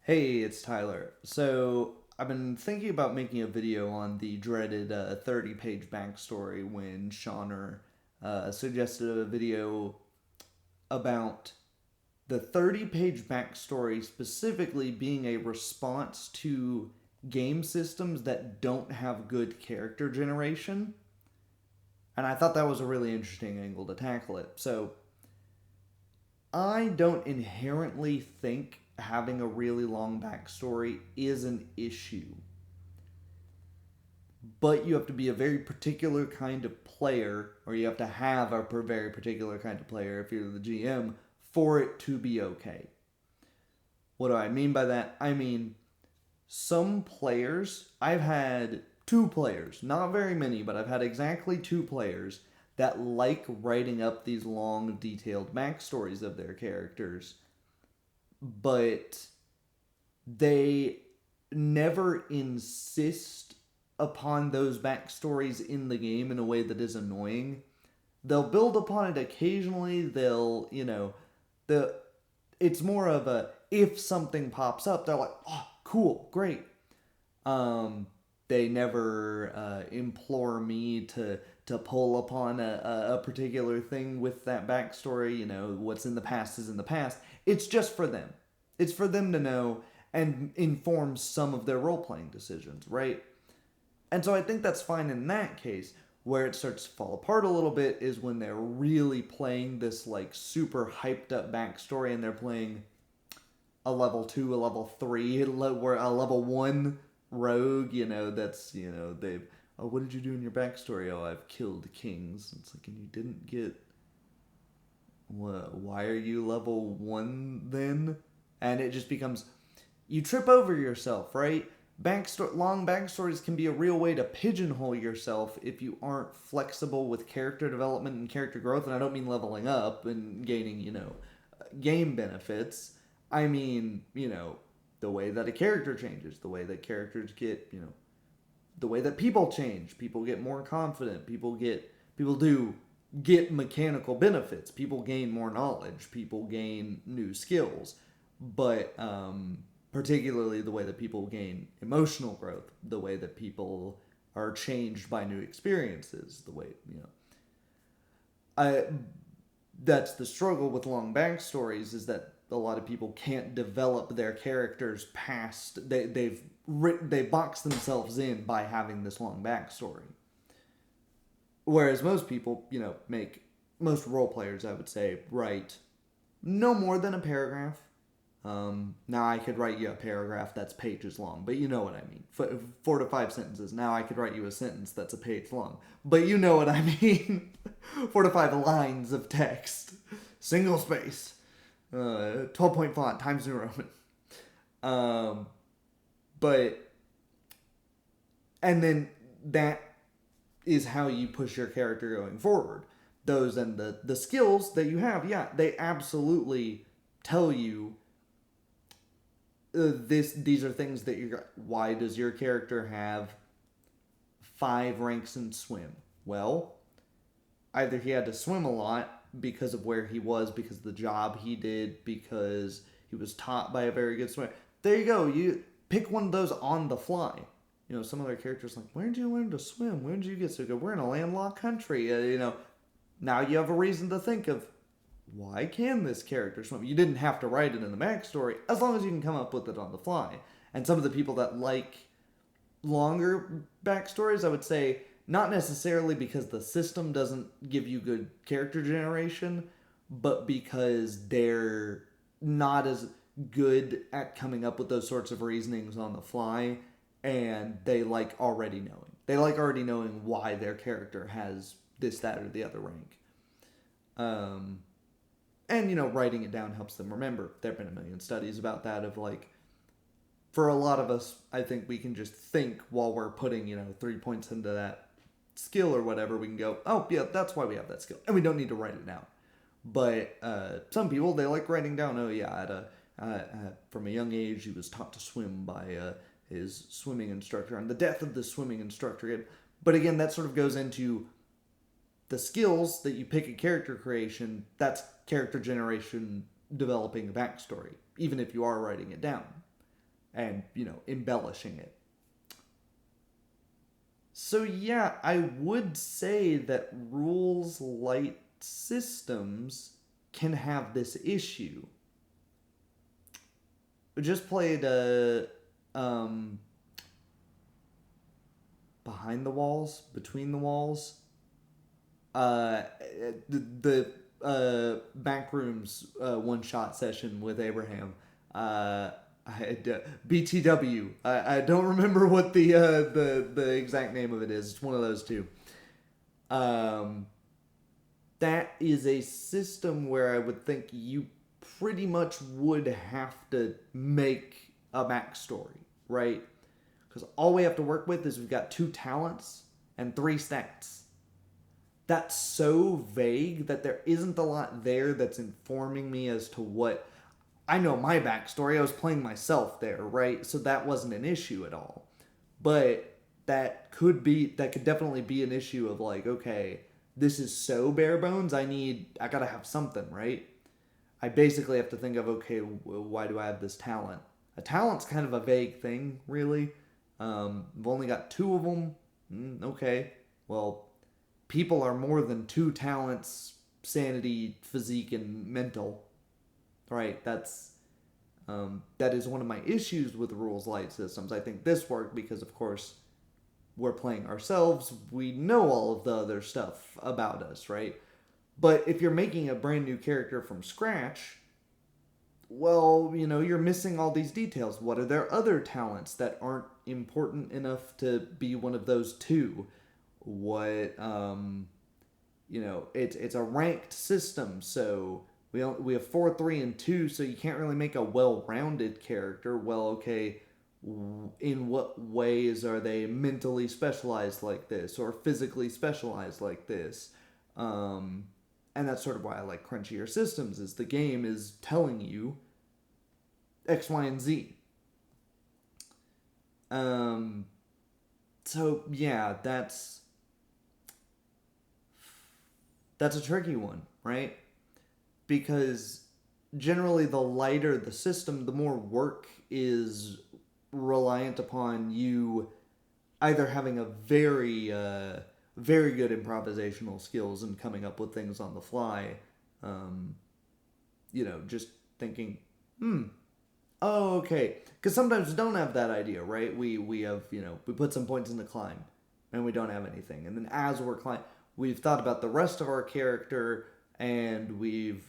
Hey, it's Tyler. So, I've been thinking about making a video on the dreaded 30-page backstory when Shauner suggested a video about the 30-page backstory specifically being a response to game systems that don't have good character generation. And I thought that was a really interesting angle to tackle it. So, I don't inherently think having a really long backstory is an issue, but you have to be a very particular kind of player, or you have to have a very particular kind of player if you're the GM for it to be okay. What do I mean by that? I mean, some players, I've had two players, not very many, but I've had exactly two players that like writing up these long, detailed backstories of their characters, but they never insist upon those backstories in the game in a way that is annoying. They'll build upon it occasionally. The it's more of a if something pops up, they're like, oh, cool, great. Um, they never implore me to pull upon a particular thing with that backstory. What's in the past is in the past. It's just for them. It's for them to know and inform some of their role playing decisions, right? And so I think that's fine in that case. Where it starts to fall apart a little bit is when they're really playing this like super hyped up backstory and they're playing a level 2, a level 3, where a level 1 rogue, they've, oh, what did you do in your backstory? Oh, I've killed kings. It's like, and you didn't get, what, why are you level 1 then? And it just becomes, you trip over yourself, right? Long backstories can be a real way to pigeonhole yourself if you aren't flexible with character development and character growth. And I don't mean leveling up and gaining, game benefits. I mean, the way that a character changes, the way that characters get, the way that people change. People get more confident. People do get mechanical benefits. People gain more knowledge. People gain new skills. But particularly the way that people gain emotional growth, the way that people are changed by new experiences, the way, I that's the struggle with long backstories is that a lot of people can't develop their characters past they box themselves in by having this long backstory. Whereas most people, make most role players, I would say, write no more than a paragraph. Now I could write you a paragraph that's pages long, but you know what I mean. 4 to 5 sentences. Now I could write you a sentence that's a page long, but you know what I mean. 4 to 5 lines of text, single space, 12-point font, Times New Roman. Um, but and then that is how you push your character going forward. Those and the skills that you have, yeah, they absolutely tell you these are things that you're. Why does your character have 5 ranks in swim? Well, either he had to swim a lot because of where he was, because of the job he did, because he was taught by a very good swimmer. There you go. You pick one of those on the fly. Some other characters like, where did you learn to swim? Where did you get so good? We're in a landlocked country. Now you have a reason to think of why can this character swim? You didn't have to write it in the backstory, as long as you can come up with it on the fly. And some of the people that like longer backstories, I would say, not necessarily because the system doesn't give you good character generation, but because they're not as good at coming up with those sorts of reasonings on the fly, and they like already knowing. They like already knowing why their character has this, that, or the other rank. Um, and writing it down helps them remember. There have been a million studies about that. Of like, for a lot of us, I think we can just think while we're putting 3 points into that skill or whatever. We can go, oh yeah, that's why we have that skill, and we don't need to write it down. But some people, they like writing down, oh yeah, from a young age he was taught to swim by his swimming instructor, and the death of the swimming instructor. But again, that sort of goes into the skills that you pick at character creation. That's character generation, developing a backstory, even if you are writing it down. and, embellishing it. So yeah, I would say that rules light systems can have this issue. I just played um, Behind the Walls, Between the Walls. The Backrooms one shot session with Abraham. BTW. I don't remember what the exact name of it is. It's one of those two. Um, that is a system where I would think you pretty much would have to make a backstory, right? Because all we have to work with is we've got 2 talents and 3 stats. That's so vague that there isn't a lot there that's informing me as to what. I know my backstory. I was playing myself there, right? So that wasn't an issue at all. But that could definitely be an issue of like, okay, this is so bare bones. I gotta have something, right? I basically have to think of, okay, why do I have this talent? A talent's kind of a vague thing, really. I've only got 2 of them. Okay, well, people are more than 2 talents: sanity, physique, and mental. Right? That is one of my issues with rules light systems. I think this worked because, of course, we're playing ourselves. We know all of the other stuff about us, right? But if you're making a brand new character from scratch, well, you're missing all these details. What are their other talents that aren't important enough to be one of those 2? What it's a ranked system, so we have 4, 3, and 2, so you can't really make a well-rounded character. Well, okay, in what ways are they mentally specialized like this or physically specialized like this? And that's sort of why I like crunchier systems, is the game is telling you X, Y, and Z. So yeah, that's a tricky one, right? Because generally the lighter the system, the more work is reliant upon you either having a very good improvisational skills and coming up with things on the fly. Just thinking, oh, okay. Because sometimes we don't have that idea, right? We have, we put some points in the climb and we don't have anything. And then as we're climbing, we've thought about the rest of our character and we've,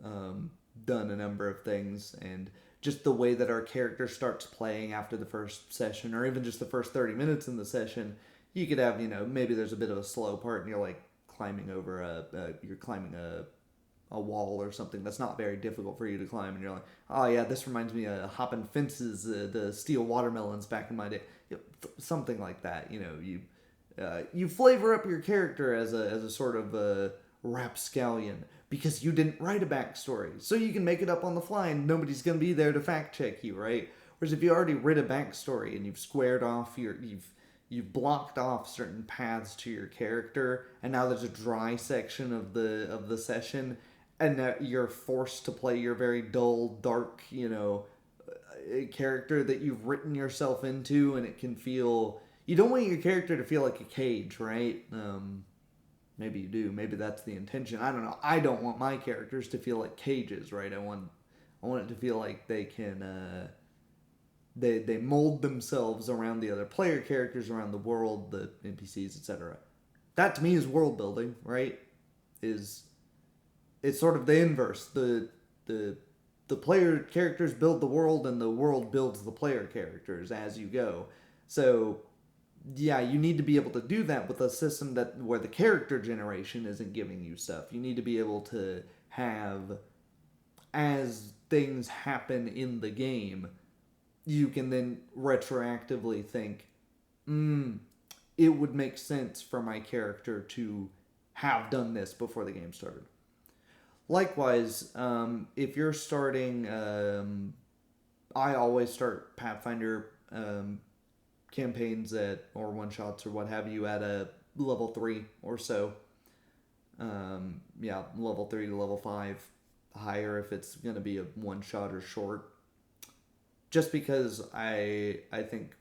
done a number of things, and just the way that our character starts playing after the first session, or even just the first 30 minutes in the session, you could have, maybe there's a bit of a slow part and you're like climbing over you're climbing a wall or something that's not very difficult for you to climb, and you're like, oh yeah, this reminds me of hopping fences, the steel watermelons back in my day, something like that. You flavor up your character as a sort of rapscallion because you didn't write a backstory, so you can make it up on the fly and nobody's gonna be there to fact check you, right? Whereas if you already writ a backstory and you've squared off you've blocked off certain paths to your character, and now there's a dry section of the session, and that you're forced to play your very dull, dark, character that you've written yourself into, and it can feel. You don't want your character to feel like a cage, right? Maybe you do. Maybe that's the intention. I don't know. I don't want my characters to feel like cages, right? I want it to feel like they can. They mold themselves around the other player characters, around the world, the NPCs, etc. That to me is world building, right? It's sort of the inverse. The player characters build the world, and the world builds the player characters as you go. So yeah, you need to be able to do that with a system where the character generation isn't giving you stuff. You need to be able to have, as things happen in the game, you can then retroactively think, it would make sense for my character to have done this before the game started. Likewise, if you're starting, I always start Pathfinder campaigns or one shots or what have you at a level 3 or so. Level 3 to level 5, higher if it's going to be a one shot or short. just because I think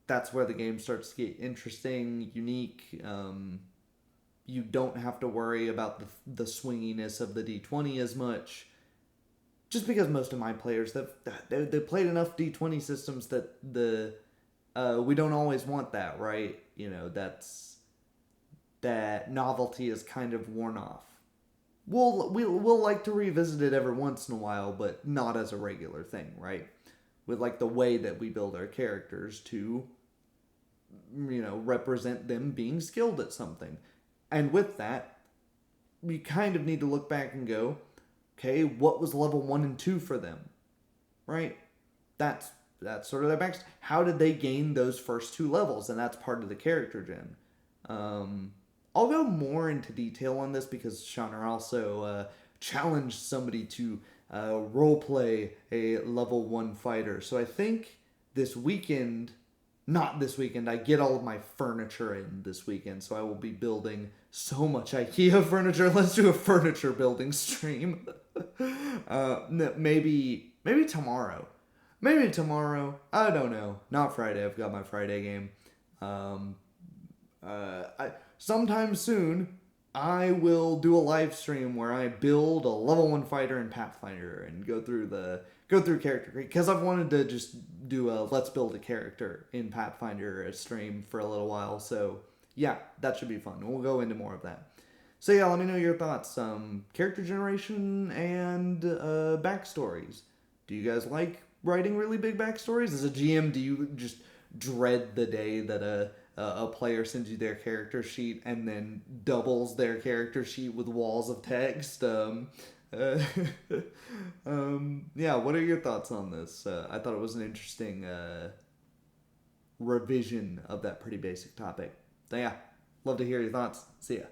that's where the game starts to get interesting, unique. You don't have to worry about the swinginess of the D20 as much. Just because most of my players they've played enough D20 systems that we don't always want that, right? That novelty is kind of worn off. We'll like to revisit it every once in a while, but not as a regular thing, right? With like the way that we build our characters to represent them being skilled at something. And with that, we kind of need to look back and go, okay, what was level 1 and 2 for them? Right? That's sort of their backstory. How did they gain those first 2 levels? And that's part of the character gen. I'll go more into detail on this because Shaner also challenged somebody to roleplay a level 1 fighter. So I think this weekend, not this weekend, I get all of my furniture in this weekend. So I will be building so much IKEA furniture. Let's do a furniture building stream. Maybe tomorrow. Maybe tomorrow. I don't know. Not Friday. I've got my Friday game. Sometime soon, I will do a live stream where I build a level 1 fighter in Pathfinder and go through character because I've wanted to just do a let's build a character in Pathfinder stream for a little while. So yeah, that should be fun. We'll go into more of that. So yeah, let me know your thoughts. Character generation and backstories. Do you guys like writing really big backstories? As a GM, do you just dread the day that a player sends you their character sheet and then doubles their character sheet with walls of text? Yeah, what are your thoughts on this? I thought it was an interesting revision of that pretty basic topic. So yeah, love to hear your thoughts. See ya.